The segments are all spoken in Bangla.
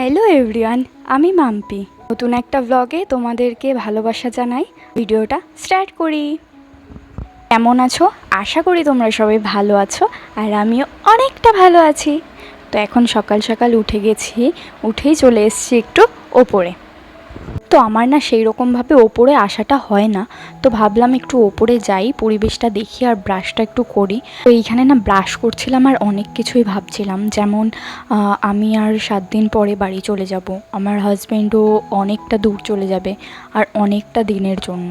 হ্যালো এভরিওয়ান, আমি মাম্পি। নতুন একটা ব্লগে তোমাদেরকে ভালোবাসা জানাই। ভিডিওটা স্টার্ট করি। কেমন আছো? আশা করি তোমরা সবাই ভালো আছো, আর আমিও অনেকটা ভালো আছি। তো এখন সকাল সকাল উঠে গেছি, উঠেই চলে এসেছি একটু ওপরে। তো আমার না সেই রকমভাবে ওপরে আসাটা হয় না, তো ভাবলাম একটু ওপরে যাই, পরিবেশটা দেখি আর ব্রাশটা একটু করি। তো এইখানে না ব্রাশ করছিলাম আর অনেক কিছুই ভাবছিলাম, যেমন আমি আর 7 দিন পরে বাড়ি চলে যাব, আমার হাজব্যান্ডও অনেকটা দূর চলে যাবে আর অনেকটা দিনের জন্য।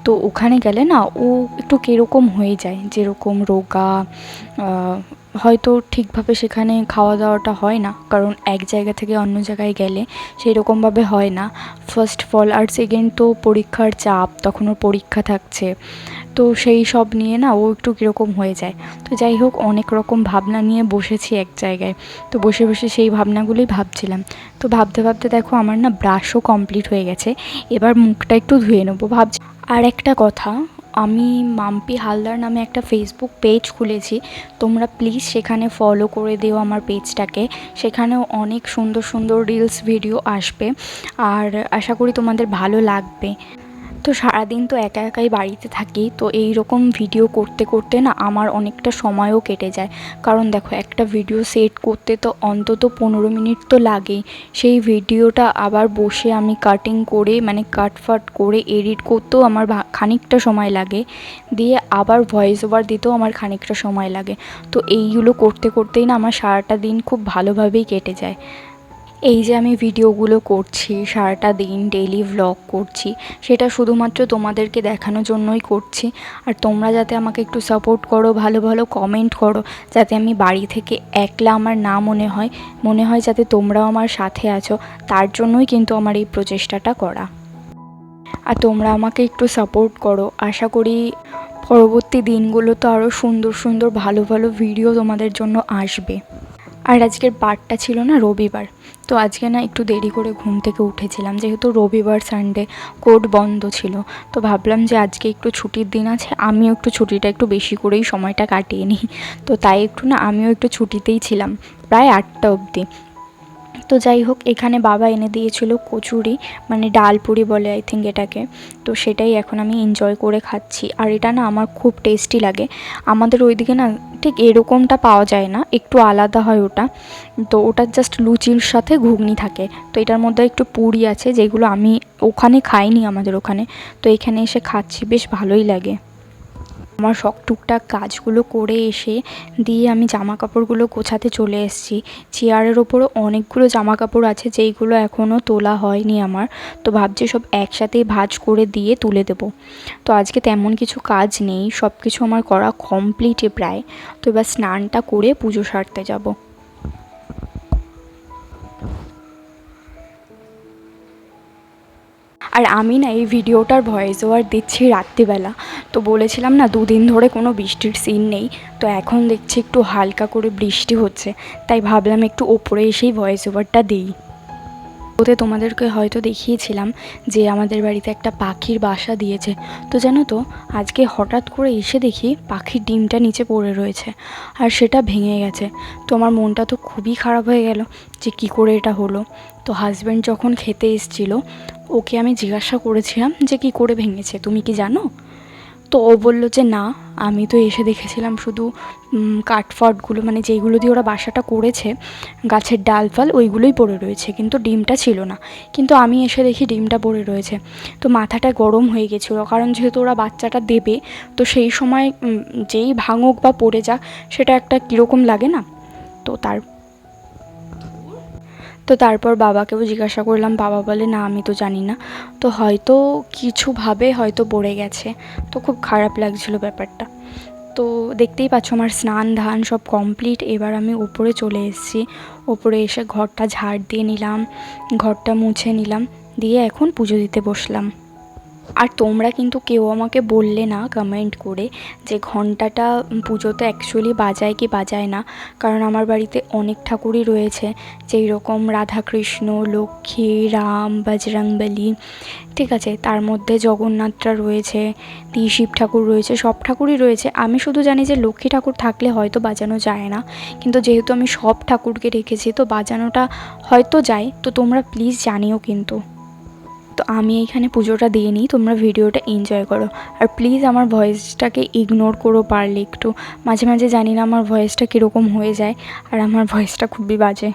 তো ওখানে গেলে না ও একটু কীরকম হয়ে যায়, যেরকম রোগা, হয়তো ঠিকভাবে সেখানে খাওয়া দাওয়াটা হয় না, কারণ এক জায়গা থেকে অন্য জায়গায় গেলে সেই রকমভাবে হয় না। ফার্স্ট অফ অল, আর সেকেন্ড তো পরীক্ষার চাপ, তখন ওর পরীক্ষা থাকছে, তো সেই সব নিয়ে না ও একটু কীরকম হয়ে যায়। তো যাই হোক, অনেক রকম ভাবনা নিয়ে বসেছি এক জায়গায়, তো বসে বসে সেই ভাবনাগুলোই ভাবছিলাম। তো ভাবতে ভাবতে দেখো আমার না ব্রাশও কমপ্লিট হয়ে গেছে, এবার মুখটা একটু ধুয়ে নেবো ভাবছি। আর একটা কথা, আমি মাম্পি হালদার নামে একটা ফেসবুক পেজ খুলেছি, তোমরা প্লিজ সেখানে ফলো করে দিও আমার পেজটাকে। সেখানেও অনেক সুন্দর সুন্দর রিলস ভিডিও আসবে, আর আশা করি তোমাদের ভালো লাগবে। তো সারাদিন তো একা একাই বাড়িতে থাকি, তো এই রকম ভিডিও করতে করতে না আমার অনেকটা সময়ও কেটে যায়। কারণ দেখো, একটা ভিডিও সেট করতে তো অন্তত 15 মিনিট তো লাগেই। সেই ভিডিওটা আবার বসে আমি কাটিং করে, মানে কাটফাট করে এডিট করতেও আমার খানিকটা সময় লাগে, দিয়ে আবার ভয়েস ওভার দিতেও আমার খানিকটা সময় লাগে। তো এইগুলো করতে করতেই না আমার সারাটা দিন খুব ভালোভাবেই কেটে যায়। এই যে আমি ভিডিওগুলো করছি, সারাটা দিন ডেইলি ভ্লগ করছি, সেটা শুধুমাত্র তোমাদেরকে দেখানোর জন্যই করছি। আর তোমরা যাতে আমাকে একটু সাপোর্ট করো, ভালো ভালো কমেন্ট করো, যাতে আমি বাড়ি থেকে একলা আমার না মনে হয় যাতে তোমরাও আমার সাথে আছো, তার জন্যই কিন্তু আমার এই প্রচেষ্টাটা করা। আর তোমরা আমাকে একটু সাপোর্ট করো, আশা করি পরবর্তী দিনগুলো তো আরও সুন্দর সুন্দর ভালো ভালো ভিডিও তোমাদের জন্য আসবে। আর আজকের বারটা ছিল না রবিবার, তো আজকে না একটু দেরি করে ঘুম থেকে উঠেছিলাম, যেহেতু রবিবার সানডে কোর্ট বন্ধ ছিল। তো ভাবলাম যে আজকে একটু ছুটির দিন আছে, আমিও একটু ছুটিটা একটু বেশি করেই সময়টা কাটিয়ে নিই। তো তাই একটু না আমিও একটু ছুটিতেই ছিলাম, প্রায় 8টা অবধি। তো যাই হোক, এখানে বাবা এনে দিয়েছিল কচুরি, মানে ডালপুরি বলে আই থিঙ্ক এটাকে। তো সেটাই এখন আমি এনজয় করে খাচ্ছি, আর এটা না আমার খুব টেস্টি লাগে। আমাদের ওইদিকে না ঠিক এরকমটা পাওয়া যায় না, একটু আলাদা হয় ওটা। তো ওটা জাস্ট লুচির সাথে ঘুগনি থাকে, তো এটার মধ্যে একটু পুরি আছে, যেগুলো আমি ওখানে খাইনি আমাদের ওখানে। তো এখানে এসে খাচ্ছি, বেশ ভালোই লাগে। আমার শখ টুকটাক কাজগুলো করে এসে দিয়ে আমি জামা কাপড়গুলো গোছাতে চলে এসেছি। চেয়ারের ওপরও অনেকগুলো জামা কাপড় আছে, যেইগুলো এখনও তোলা হয়নি আমার। তো ভাবছি সব একসাথেই ভাঁজ করে দিয়ে তুলে দেবো। তো আজকে তেমন কিছু কাজ নেই, সব কিছু আমার করা কমপ্লিটই প্রায়। তো এবার স্নানটা করে পুজো সারতে যাব। আর আমি না এই ভিডিওটার ভয়েস ওভার দিচ্ছি রাত্রিবেলা। তো বলেছিলাম না 2 দিন ধরে কোনো বৃষ্টির সিন নেই, তো এখন দেখছি একটু হালকা করে বৃষ্টি হচ্ছে, তাই ভাবলাম একটু ওপরে এসেই ভয়েস ওভারটা দিই। ওতে তোমাদেরকে হয়তো দেখিয়েছিলাম যে আমাদের বাড়িতে একটা পাখির বাসা দিয়েছে। তো জানো তো, আজকে হঠাৎ করে এসে দেখি পাখির ডিমটা নিচে পড়ে রয়েছে, আর সেটা ভেঙে গেছে। তো আমার মনটা তো খুবই খারাপ হয়ে গেল যে কী করে এটা হলো। তো হাজব্যান্ড যখন খেতে এসেছিলো, ওকে আমি জিজ্ঞাসা করেছিলাম যে কী করে ভেঙেছে, তুমি কি জানো? তো ও বলল যে না, আমি তো এসে দেখেছিলাম শুধু কাঠফাটগুলো, মানে যেইগুলো দিয়ে ওরা বাসাটা করেছে, গাছের ডাল ফাল ওইগুলোই পড়ে রয়েছে, কিন্তু ডিমটা ছিল না। কিন্তু আমি এসে দেখি ডিমটা পড়ে রয়েছে। তো মাথাটা গরম হয়ে গেছিলো, কারণ যেহেতু ওরা বাচ্চাটা দেবে, তো সেই সময় যেই ভাঙুক বা পড়ে যাক, সেটা একটা কীরকম লাগে না। তো তারপর বাবাকেও জিজ্ঞাসা করলাম, বাবা বলে না আমি তো জানি না, তো হয়তো কিছুভাবে হয়তো পড়ে গেছে। তো খুব খারাপ লাগছিল ব্যাপারটা। তো দেখতেই পাচ্ছ আমার স্নান ধান সব কমপ্লিট, এবার আমি উপরে চলে এসেছি। উপরে এসে ঘরটা ঝাড় দিয়ে নিলাম, ঘরটা মুছে নিলাম, দিয়ে এখন পুজো দিতে বসলাম। আর তোমরা কিন্তু কেউ আমাকে বললে না কমেন্ট করে যে ঘণ্টাটা পুজোতে অ্যাকচুয়ালি বাজায় কি বাজায় না, কারণ আমার বাড়িতে অনেক ঠাকুরই রয়েছে, যেই রকম রাধাকৃষ্ণ, লক্ষ্মী, রাম, বজরংবলী, ঠিক আছে, তার মধ্যে জগন্নাথটা রয়েছে, শিব ঠাকুর রয়েছে, সব ঠাকুরই রয়েছে। আমি শুধু জানি যে লক্ষ্মী ঠাকুর থাকলে হয়তো বাজানো যায় না, কিন্তু যেহেতু আমি সব ঠাকুরকে রেখেছি তো বাজানোটা হয়তো যায়। তো তোমরা প্লিজ জানিও কিন্তু। তো আমি এইখানে পুজোটা দিয়ে নিই, তোমরা ভিডিওটা এনজয় করো। আর প্লিজ আমার ভয়েসটাকে ইগনোর করো পারলে একটু, মাঝে মাঝে জানি না আমার ভয়েসটা কীরকম হয়ে যায়, আর আমার ভয়েসটা খুবই বাজে।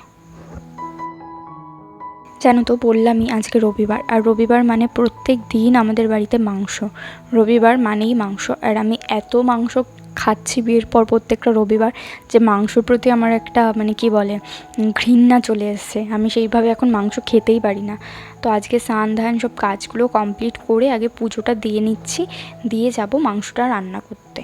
জানো তো, বললামই আজকে রবিবার, আর রবিবার মানে প্রত্যেক দিন আমাদের বাড়িতে মাংস, রবিবার মানেই মাংস। আর আমি এত মাংস খাচ্ছি বিয়ের পর প্রত্যেকটা রবিবার যে মাংসর প্রতি আমার একটা মানে কি বলে ঘৃণা চলে এসছে। আমি সেইভাবে এখন মাংস খেতেই পারি না। তো আজকে স্নান ধান সব কাজগুলো কমপ্লিট করে আগে পুজোটা দিয়ে নিচ্ছি, দিয়ে যাব মাংসটা রান্না করতে।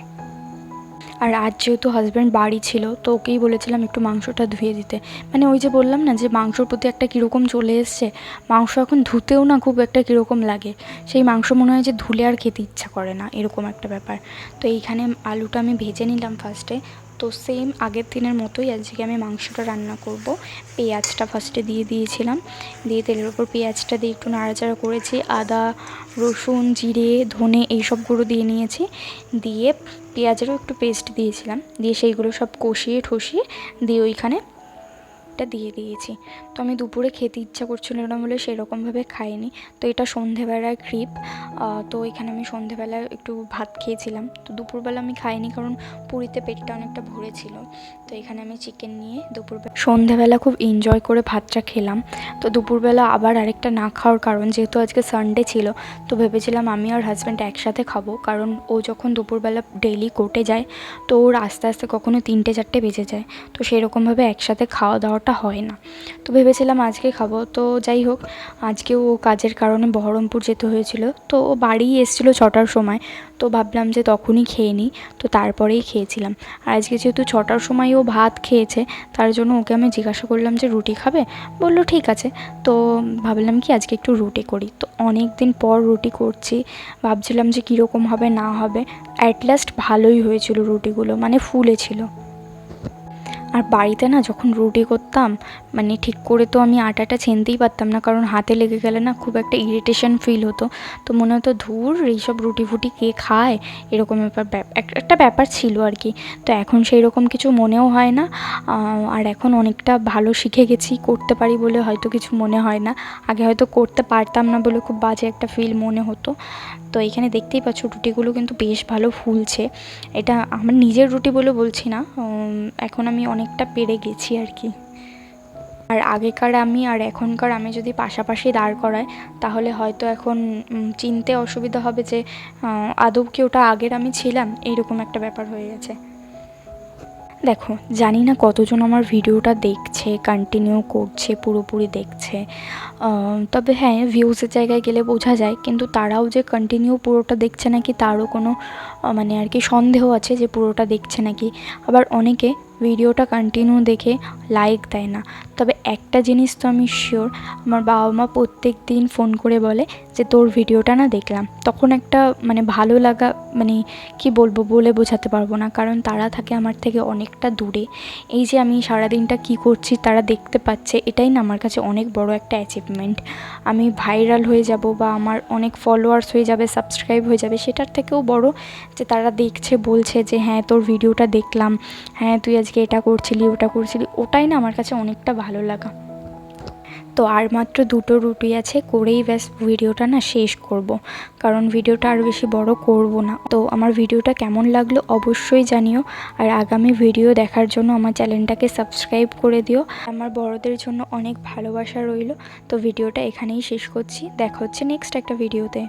আর আজ যেহেতু হাজব্যান্ড বাড়ি ছিল তো ওকেই বলেছিলাম একটু মাংসটা ধুয়ে দিতে। মানে ওই যে বললাম না যে মাংসর প্রতি একটা কীরকম চলে এসছে, মাংস এখন ধুতেও না খুব একটা কীরকম লাগে, সেই মাংস মনে হয় যে ধুলে আর খেতে ইচ্ছা করে না, এরকম একটা ব্যাপার। তো এইখানে আলুটা আমি ভেজে নিলাম ফার্স্টে। তো সেম আগের দিনের মতোই আজকে আমি মাংসটা রান্না করব। পেঁয়াজটা ফার্স্টে দিয়ে দিয়েছিলাম, দিয়ে তেলের ওপর পেঁয়াজটা দিয়ে একটু নাড়াচাড়া করেছি, আদা, রসুন, জিরে, ধনে এইসব গুঁড়ো দিয়ে নিয়েছি, দিয়ে পেঁয়াজেরও একটু পেস্ট দিয়েছিলাম, দিয়ে সেইগুলো সব কষিয়ে ঠসিয়ে দিয়ে ওইখানে এটা দিয়ে দিয়েছি। তো আমি দুপুরে খেতে ইচ্ছা করছিল না বলে সেরকমভাবে খাইনি। তো এটা সন্ধেবেলার ক্লিপ। তো এখানে আমি সন্ধেবেলায় একটু ভাত খেয়েছিলাম, তো দুপুরবেলা আমি খাইনি কারণ পুরীতে পেটটা অনেকটা ভরেছিল। তো এখানে আমি চিকেন নিয়ে দুপুরবেলা সন্ধেবেলা খুব এনজয় করে ভাতটা খেলাম। তো দুপুরবেলা আবার আরেকটা না খাওয়ার কারণ, যেহেতু আজকে সানডে ছিল তো ভেবেছিলাম আমি আর হাজব্যান্ড একসাথে খাবো, কারণ ও যখন দুপুরবেলা ডেইলি কোর্টে যায় তো ওর আস্তে আস্তে কখনো 3-4 বেজে যায়, তো সেরকমভাবে একসাথে খাওয়া দাওয়াটা হয় না। তো ভেবেছিলাম আজকে খাবো। তো যাই হোক, আজকেও ও কাজের কারণে বহরমপুর যেতে হয়েছিল, তো ও বাড়ি এসেছিলো 6টার সময়, তো ভাবলাম যে তখনই খেয়ে নিই, তো তারপরেই খেয়েছিলাম। আর আজকে যেহেতু 6টার সময় ও ভাত খেয়েছে তার জন্য ওকে আমি জিজ্ঞাসা করলাম যে রুটি খাবে, বললো ঠিক আছে। তো ভাবলাম কি আজকে একটু রুটি করি, তো অনেক দিন পর রুটি করছি, ভাবছিলাম যে কীরকম হবে না হবে। অ্যাট লাস্ট ভালোই হয়েছিল রুটিগুলো, মানে ফুলেছিল। আর বাড়িতে না যখন রুটি করতাম মানে ঠিক করে তো আমি আটাটা ছেনতেই পারতাম না, কারণ হাতে লেগে গেলে না খুব একটা ইরিটেশন ফিল হতো। তো মনে হতো ধুর এইসব রুটি ফুটি কে খায়, এরকম একটা ব্যাপার ছিল আর কি। তো এখন সেই রকম কিছু মনেও হয় না। আর এখন অনেকটা ভালো শিখে গেছি, করতে পারি বলে হয়তো কিছু মনে হয় না, আগে হয়তো করতে পারতাম না বলে খুব বাজে একটা ফিল মনে হতো। তো এখানে দেখতেই পাচ্ছ রুটিগুলো কিন্তু বেশ ভালো ফুলছে। এটা আমার নিজের রুটি বলে বলছি না, এখন আমি অনেকটা পেরে গেছি আর কি। আর আগেকার আমি আর এখনকার আমি যদি পাশাপাশি দাঁড় করাই তাহলে হয়তো এখন চিনতে অসুবিধা হবে যে আদৌ কি ওটা আগের আমি ছিলাম, এইরকম একটা ব্যাপার হয়ে গেছে। দেখো, জানি না কতজন আমার ভিডিওটা দেখছে, কন্টিনিউ করছে, পুরোপুরি দেখছে, তবে হ্যাঁ ভিউজের জায়গায় গেলে বোঝা যায়, কিন্তু তারাও যে কন্টিনিউ পুরোটা দেখছে নাকি তারও কোনো মানে আর কি সন্দেহ আছে যে পুরোটা দেখছে নাকি। আবার অনেকে ভিডিওটা কন্টিনিউ দেখে লাইক দেয় না। তবে একটা জিনিস তো আমি শিওর, আমার বাবা মা প্রত্যেক দিন ফোন করে বলে যে তোর ভিডিওটা না দেখলাম, তখন একটা মানে ভালো লাগা, মানে কি বলবো বলে বোঝাতে পারবো না, কারণ তারা থাকে আমার থেকে অনেকটা দূরে। এই যে আমি সারাদিনটা কি করছি তারা দেখতে পাচ্ছে, এটাই না আমার কাছে অনেক বড় একটা অ্যাচিভমেন্ট। আমি ভাইরাল হয়ে যাব বা আমার অনেক ফলোয়ার্স হয়ে যাবে, সাবস্ক্রাইব হয়ে যাবে, সেটার থেকেও বড় যে তারা দেখছে, বলছে যে হ্যাঁ তোর ভিডিওটা দেখলাম, হ্যাঁ তুই আজকে এটা করছিলি ওটা করছিলি, ওটাই না আমার কাছে অনেকটা ভালো লাগা। তো আর মাত্র 2টো রুটি আছে, করেই ব্যাস ভিডিওটা না শেষ করব, কারণ ভিডিওটা আর বেশি বড় করব না। তো আমার ভিডিওটা কেমন লাগলো অবশ্যই জানিও, আর আগামী ভিডিও দেখার জন্য আমার চ্যানেলটাকে সাবস্ক্রাইব করে দিও। আমার বড়দের জন্য অনেক ভালোবাসা রইল। তো ভিডিওটা এখানেই শেষ করছি, দেখা হচ্ছে নেক্সট একটা ভিডিওতে।